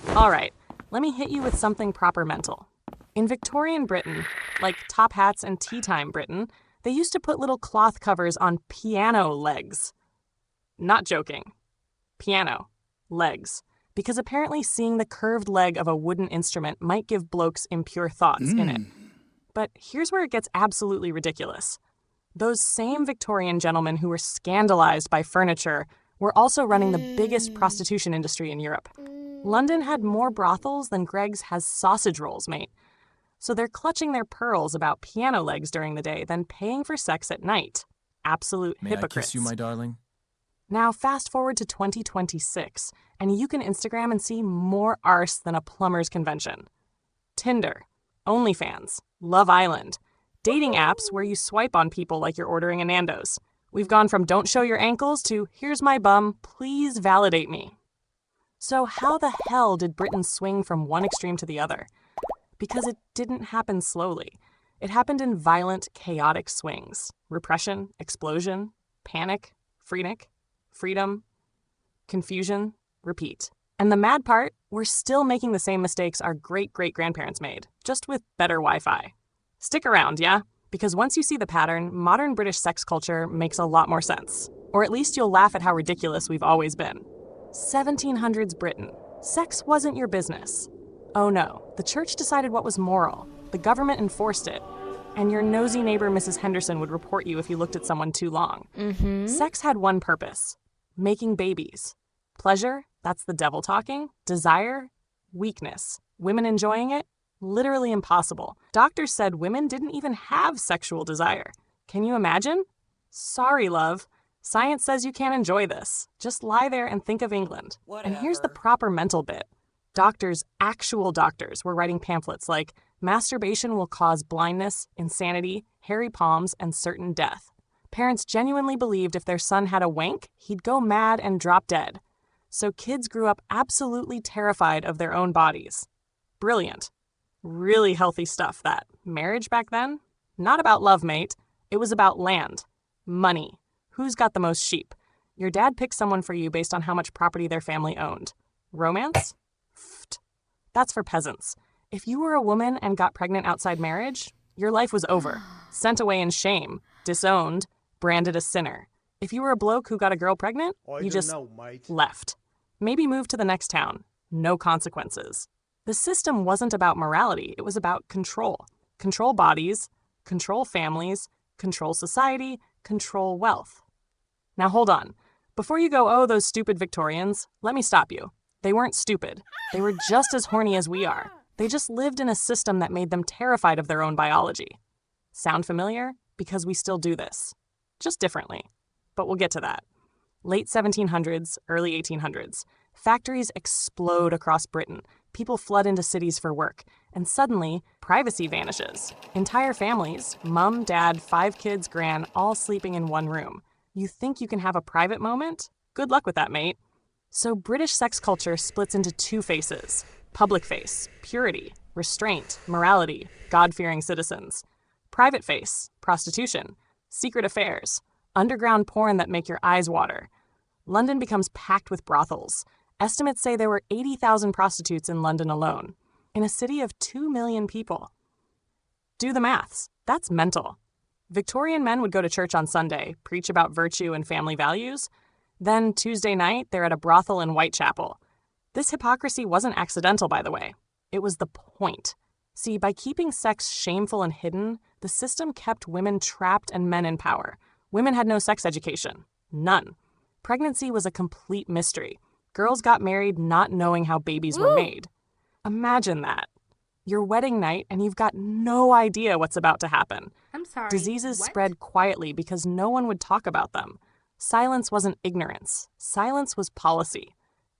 All right, let me hit you with something proper mental. In Victorian Britain, like top hats and tea time Britain, they used to put little cloth covers on piano legs. Not joking. Piano. Legs. Because apparently seeing the curved leg of a wooden instrument might give blokes impure thoughts in it. But here's where it gets absolutely ridiculous. Those same Victorian gentlemen who were scandalized by furniture were also running the biggest prostitution industry in Europe. London had more brothels than Greg's has sausage rolls, mate. So they're clutching their pearls about piano legs during the day, then paying for sex at night. Absolute hypocrites. May I kiss you, my darling? Now fast forward to 2026, and you can Instagram and see more arse than a plumber's convention. Tinder, OnlyFans, Love Island, dating apps where you swipe on people like you're ordering a Nando's. We've gone from don't show your ankles to here's my bum, please validate me. So how the hell did Britain swing from one extreme to the other? Because it didn't happen slowly. It happened in violent, chaotic swings. Repression, explosion, panic, freedom, confusion, repeat. And the mad part, we're still making the same mistakes our great-great-grandparents made, just with better Wi-Fi. Stick around, yeah? Because once you see the pattern, modern British sex culture makes a lot more sense. Or at least you'll laugh at how ridiculous we've always been. 1700s Britain. Sex wasn't your business. Oh no, the church decided what was moral. The government enforced it. And your nosy neighbor, Mrs. Henderson, would report you if you looked at someone too long. Sex had one purpose: making babies. Pleasure, that's the devil talking. Desire, weakness. Women enjoying it, literally impossible. Doctors said women didn't even have sexual desire. Can you imagine? Sorry, love. Science says you can't enjoy this. Just lie there and think of England. And here's the proper mental bit. Doctors, actual doctors, were writing pamphlets like, masturbation will cause blindness, insanity, hairy palms, and certain death. Parents genuinely believed if their son had a wank, he'd go mad and drop dead. So kids grew up absolutely terrified of their own bodies. Brilliant. Really healthy stuff, that. Marriage back then? Not about love, mate. It was about land. Money. Who's got the most sheep? Your dad picked someone for you based on how much property their family owned. Romance? Pfft. That's for peasants. If you were a woman and got pregnant outside marriage, your life was over. Sent away in shame, disowned, branded a sinner. If you were a bloke who got a girl pregnant, you just left. Maybe moved to the next town. No consequences. The system wasn't about morality. It was about control. Control bodies, control families, control society, control wealth. Now hold on. Before you go, oh, those stupid Victorians, let me stop you. They weren't stupid. They were just as horny as we are. They just lived in a system that made them terrified of their own biology. Sound familiar? Because we still do this. Just differently. But we'll get to that. Late 1700s, early 1800s. Factories explode across Britain. People flood into cities for work. And suddenly, privacy vanishes. Entire families, mom, dad, 5 kids, gran, all sleeping in one room. You think you can have a private moment? Good luck with that, mate. So British sex culture splits into 2 faces. Public face, purity, restraint, morality, God-fearing citizens. Private face, prostitution, secret affairs, underground porn that make your eyes water. London becomes packed with brothels. Estimates say there were 80,000 prostitutes in London alone, in a city of 2 million people. Do the maths. That's mental. Victorian men would go to church on Sunday, preach about virtue and family values. Then Tuesday night, they're at a brothel in Whitechapel. This hypocrisy wasn't accidental, by the way. It was the point. See, by keeping sex shameful and hidden, the system kept women trapped and men in power. Women had no sex education. None. Pregnancy was a complete mystery. Girls got married not knowing how babies were made. Imagine that. Your wedding night and you've got no idea what's about to happen. I'm sorry. Diseases what? spread quietly because no one would talk about them. Silence wasn't ignorance. Silence was policy.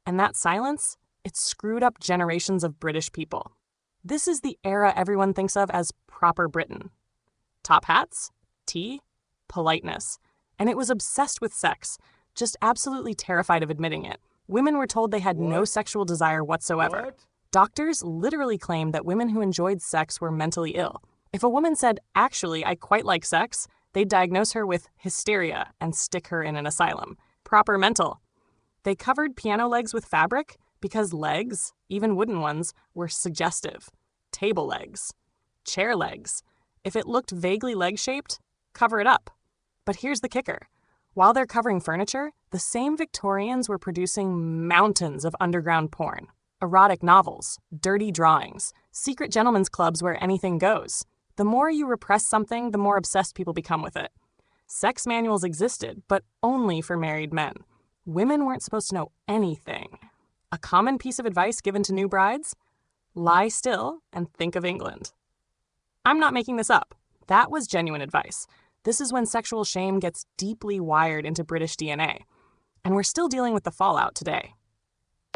And that silence, it screwed up generations of British people. This is the era everyone thinks of as proper Britain. Top hats, tea, politeness. And it was obsessed with sex, just absolutely terrified of admitting it. Women were told they had no sexual desire whatsoever. Doctors literally claimed that women who enjoyed sex were mentally ill. If a woman said, actually, I quite like sex, they'd diagnose her with hysteria and stick her in an asylum. Proper mental. They covered piano legs with fabric Because legs, even wooden ones, were suggestive. Table legs. Chair legs. If it looked vaguely leg-shaped, cover it up. But here's the kicker. While they're covering furniture, the same Victorians were producing mountains of underground porn. Erotic novels, dirty drawings, secret gentlemen's clubs where anything goes. The more you repress something, the more obsessed people become with it. Sex manuals existed, but only for married men. Women weren't supposed to know anything. A common piece of advice given to new brides? Lie still and think of England. I'm not making this up. That was genuine advice. This is when sexual shame gets deeply wired into British DNA. And we're still dealing with the fallout today.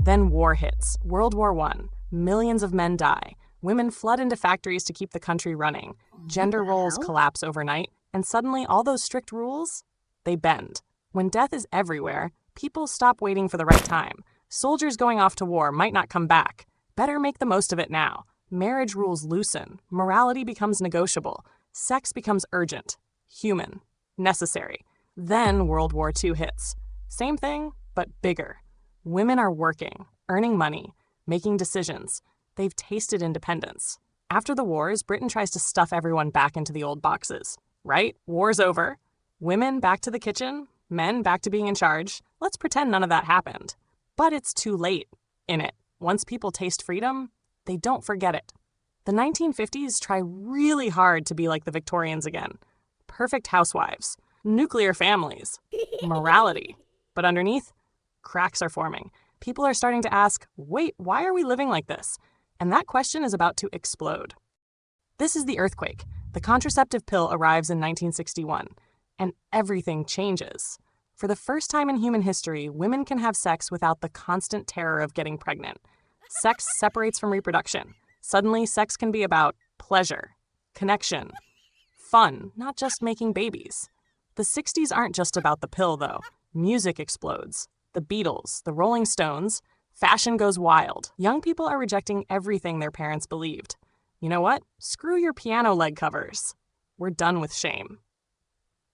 Then war hits. World War I. Millions of men die. Women flood into factories to keep the country running. Gender roles collapse overnight. And suddenly all those strict rules, they bend. When death is everywhere, people stop waiting for the right time. Soldiers going off to war might not come back. Better make the most of it now. Marriage rules loosen. Morality becomes negotiable. Sex becomes urgent, human, necessary. Then World War II hits. Same thing, but bigger. Women are working, earning money, making decisions. They've tasted independence. After the wars, Britain tries to stuff everyone back into the old boxes. Right? War's over. Women back to the kitchen, men back to being in charge. Let's pretend none of that happened. But it's too late in it. Once people taste freedom, they don't forget it. The 1950s try really hard to be like the Victorians again. Perfect housewives, nuclear families, morality. But underneath, cracks are forming. People are starting to ask, wait, why are we living like this? And that question is about to explode. This is the earthquake. The contraceptive pill arrives in 1961, and everything changes. For the first time in human history, women can have sex without the constant terror of getting pregnant. Sex separates from reproduction. Suddenly, sex can be about pleasure, connection, fun, not just making babies. The 60s aren't just about the pill, though. Music explodes. The Beatles, the Rolling Stones, fashion goes wild. Young people are rejecting everything their parents believed. You know what? Screw your piano leg covers. We're done with shame.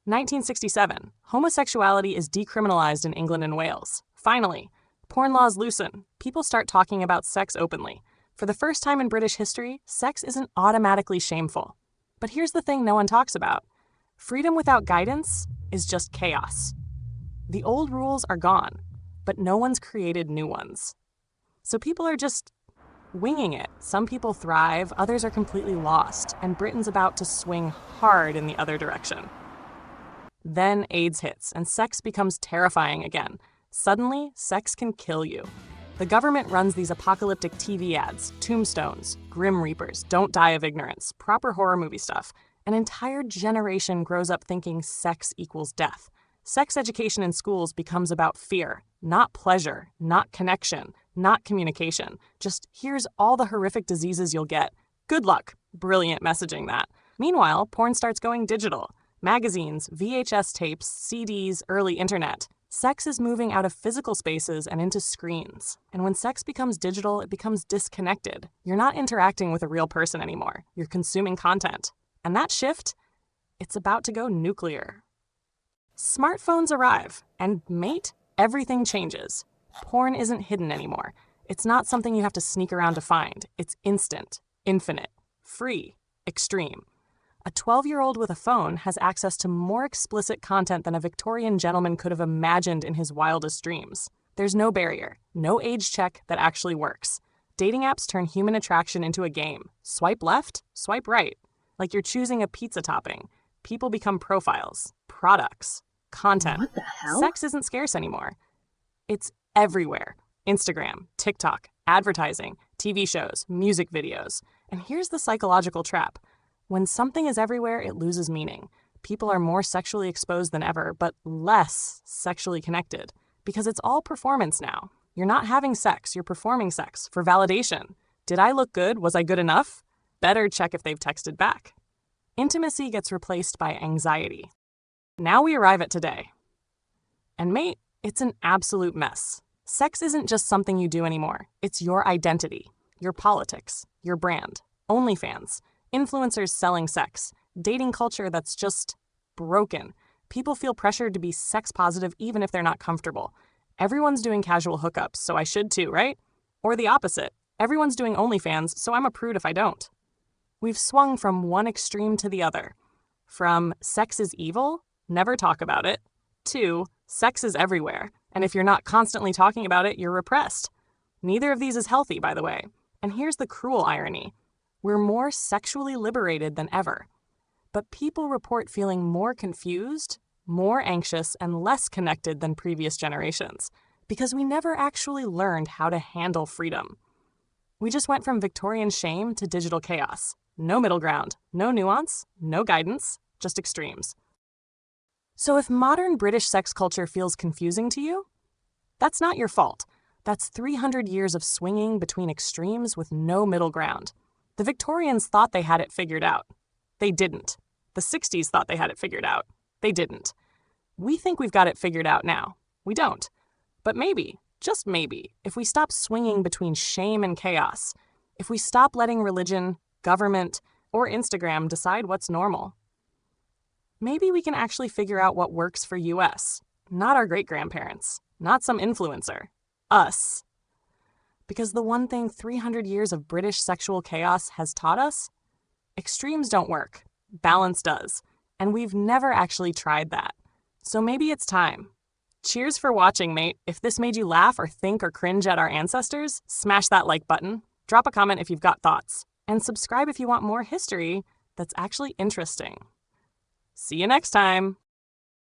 1967. Homosexuality is decriminalized in England and Wales. Finally, porn laws loosen. People start talking about sex openly. For the first time in British history, sex isn't automatically shameful. But here's the thing no one talks about. Freedom without guidance is just chaos. The old rules are gone, but no one's created new ones. So people are just winging it. Some people thrive, others are completely lost, and Britain's about to swing hard in the other direction. Then AIDS hits, and sex becomes terrifying again. Suddenly, sex can kill you. The government runs these apocalyptic TV ads, tombstones, grim reapers, don't die of ignorance, proper horror movie stuff. An entire generation grows up thinking sex equals death. Sex education in schools becomes about fear, not pleasure, not connection, not communication. Just here's all the horrific diseases you'll get. Good luck. Brilliant messaging that. Meanwhile, porn starts going digital. Magazines, VHS tapes, CDs, early internet. Sex is moving out of physical spaces and into screens. And when sex becomes digital, it becomes disconnected. You're not interacting with a real person anymore. You're consuming content. And that shift, it's about to go nuclear. Smartphones arrive, and mate, everything changes. Porn isn't hidden anymore. It's not something you have to sneak around to find. It's instant, infinite, free, extreme. A 12-year-old with a phone has access to more explicit content than a Victorian gentleman could have imagined in his wildest dreams. There's no barrier, no age check that actually works. Dating apps turn human attraction into a game. Swipe left, swipe right. Like you're choosing a pizza topping. People become profiles, products, content. What the hell? Sex isn't scarce anymore. It's everywhere. Instagram, TikTok, advertising, TV shows, music videos. And here's the psychological trap. When something is everywhere, it loses meaning. People are more sexually exposed than ever, but less sexually connected. Because it's all performance now. You're not having sex, you're performing sex for validation. Did I look good? Was I good enough? Better check if they've texted back. Intimacy gets replaced by anxiety. Now we arrive at today. And mate, it's an absolute mess. Sex isn't just something you do anymore. It's your identity, your politics, your brand, OnlyFans, influencers selling sex, dating culture that's just broken. People feel pressured to be sex positive even if they're not comfortable. Everyone's doing casual hookups, so I should too, right? Or the opposite. Everyone's doing OnlyFans, so I'm a prude if I don't. We've swung from one extreme to the other. From sex is evil, never talk about it, to sex is everywhere, and if you're not constantly talking about it, you're repressed. Neither of these is healthy, by the way. And here's the cruel irony. We're more sexually liberated than ever. But people report feeling more confused, more anxious, and less connected than previous generations, because we never actually learned how to handle freedom. We just went from Victorian shame to digital chaos. No middle ground, no nuance, no guidance, just extremes. So if modern British sex culture feels confusing to you, that's not your fault. That's 300 years of swinging between extremes with no middle ground. The Victorians thought they had it figured out. They didn't. The 60s thought they had it figured out. They didn't. We think we've got it figured out now. We don't. But maybe, just maybe, if we stop swinging between shame and chaos, if we stop letting religion, government, or Instagram decide what's normal, maybe we can actually figure out what works for us, not our great-grandparents, not some influencer, us. Because the one thing 300 years of British sexual chaos has taught us, extremes don't work, balance does, and we've never actually tried that. So maybe it's time. Cheers for watching, mate. If this made you laugh or think or cringe at our ancestors, smash that like button, drop a comment if you've got thoughts, and subscribe if you want more history that's actually interesting. See you next time.